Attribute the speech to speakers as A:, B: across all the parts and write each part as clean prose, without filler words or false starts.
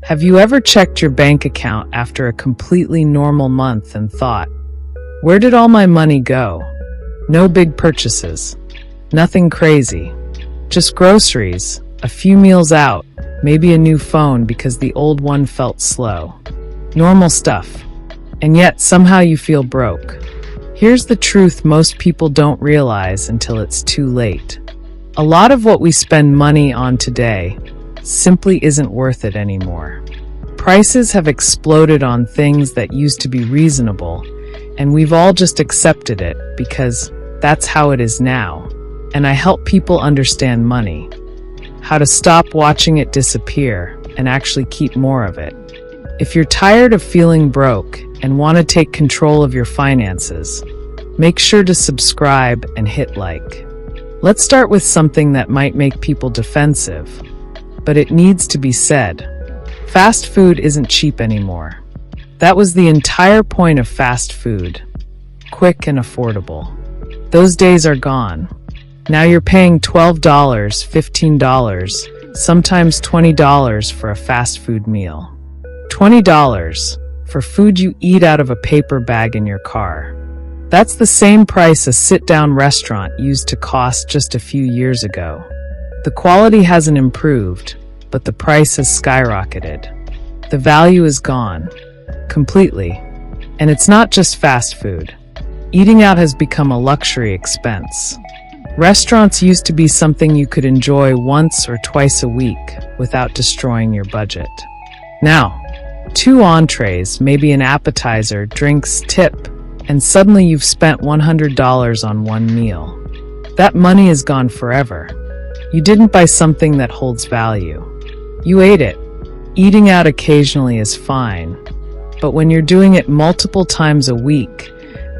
A: Have you ever checked your bank account after a completely normal month and thought, where did all my money go? No big purchases. Nothing crazy. Just groceries, a few meals out, maybe a new phone because the old one felt slow. Normal stuff. And yet somehow you feel broke. Here's the truth most people don't realize until it's too late. A lot of what we spend money on today simply isn't worth it anymore. Prices have exploded on things that used to be reasonable, and we've all just accepted it because that's how it is now. And I help people understand money, how to stop watching it disappear and actually keep more of it. If you're tired of feeling broke and want to take control of your finances, make sure to subscribe and hit like. Let's start with something that might make people defensive, but it needs to be said. Fast food isn't cheap anymore. That was the entire point of fast food. Quick and affordable. Those days are gone. Now you're paying $12, $15, sometimes $20 for a fast food meal. $20 for food you eat out of a paper bag in your car. That's the same price a sit-down restaurant used to cost just a few years ago. The quality hasn't improved, but the price has skyrocketed. The value is gone. Completely. And it's not just fast food. Eating out has become a luxury expense. Restaurants used to be something you could enjoy once or twice a week without destroying your budget. Now, 2 entrees, maybe an appetizer, drinks, tip, and suddenly you've spent $100 on one meal. That money is gone forever. You didn't buy something that holds value. You ate it. Eating out occasionally is fine, but when you're doing it multiple times a week,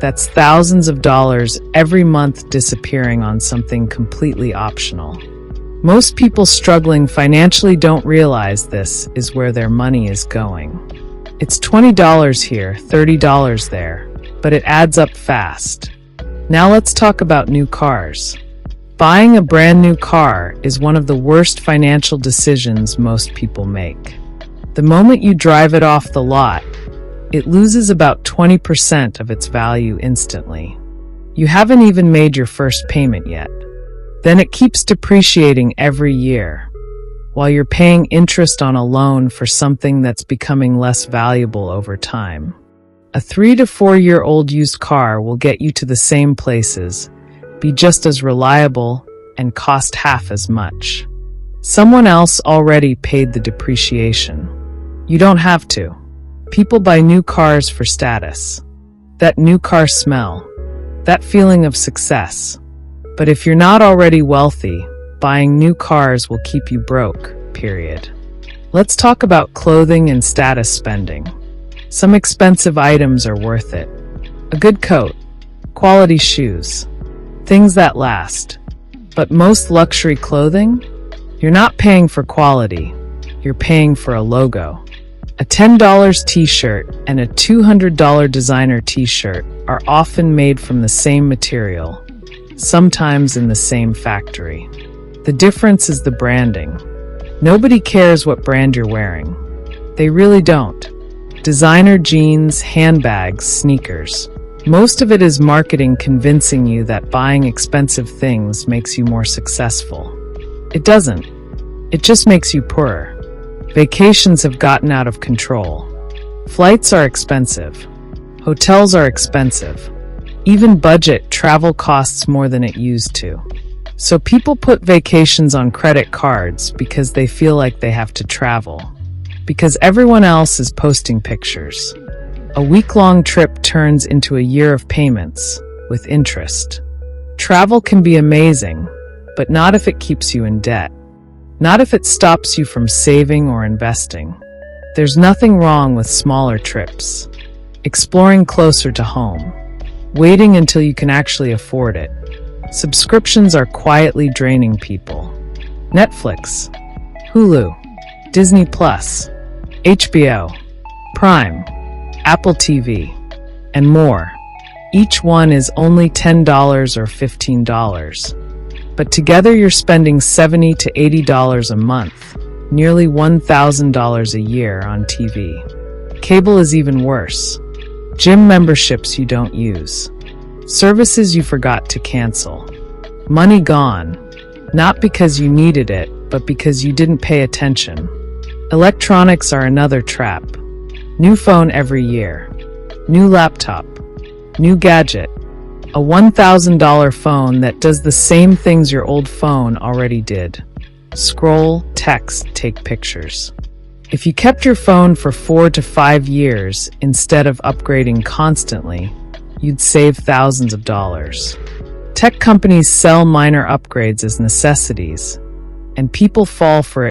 A: that's thousands of dollars every month disappearing on something completely optional. Most people struggling financially don't realize this is where their money is going. It's $20 here, $30 there, but it adds up fast. Now let's talk about new cars. Buying a brand new car is one of the worst financial decisions most people make. The moment you drive it off the lot, it loses about 20% of its value instantly. You haven't even made your first payment yet. Then it keeps depreciating every year, while you're paying interest on a loan for something that's becoming less valuable over time. A 3 to 4 year old used car will get you to the same places, be just as reliable, and cost half as much. Someone else already paid the depreciation. You don't have to. People buy new cars for status. That new car smell. That feeling of success. But if you're not already wealthy, buying new cars will keep you broke, period. Let's talk about clothing and status spending. Some expensive items are worth it. A good coat, quality shoes, things that last. But most luxury clothing? You're not paying for quality, you're paying for a logo. A $10 t-shirt and a $200 designer t-shirt are often made from the same material, sometimes in the same factory. The difference is the branding. Nobody cares what brand you're wearing. They really don't. Designer jeans, handbags, sneakers. Most of it is marketing convincing you that buying expensive things makes you more successful. It doesn't. It just makes you poorer. Vacations have gotten out of control. Flights are expensive. Hotels are expensive. Even budget travel costs more than it used to. So people put vacations on credit cards because they feel like they have to travel. Because everyone else is posting pictures. A week-long trip turns into a year of payments, with interest. Travel can be amazing, but not if it keeps you in debt. Not if it stops you from saving or investing. There's nothing wrong with smaller trips. Exploring closer to home. Waiting until you can actually afford it. Subscriptions are quietly draining people. Netflix, Hulu, Disney+, HBO, Prime, Apple TV, and more. Each one is only $10 or $15. But together you're spending $70 to $80 a month, nearly $1,000 a year on TV. Cable is even worse. Gym memberships you don't use. Services you forgot to cancel. Money gone, not because you needed it, but because you didn't pay attention. Electronics are another trap. New phone every year. New laptop. New gadget. A $1,000 phone that does the same things your old phone already did. Scroll, text, take pictures. If you kept your phone for 4 to 5 years instead of upgrading constantly, you'd save thousands of dollars. Tech companies sell minor upgrades as necessities, and people fall for it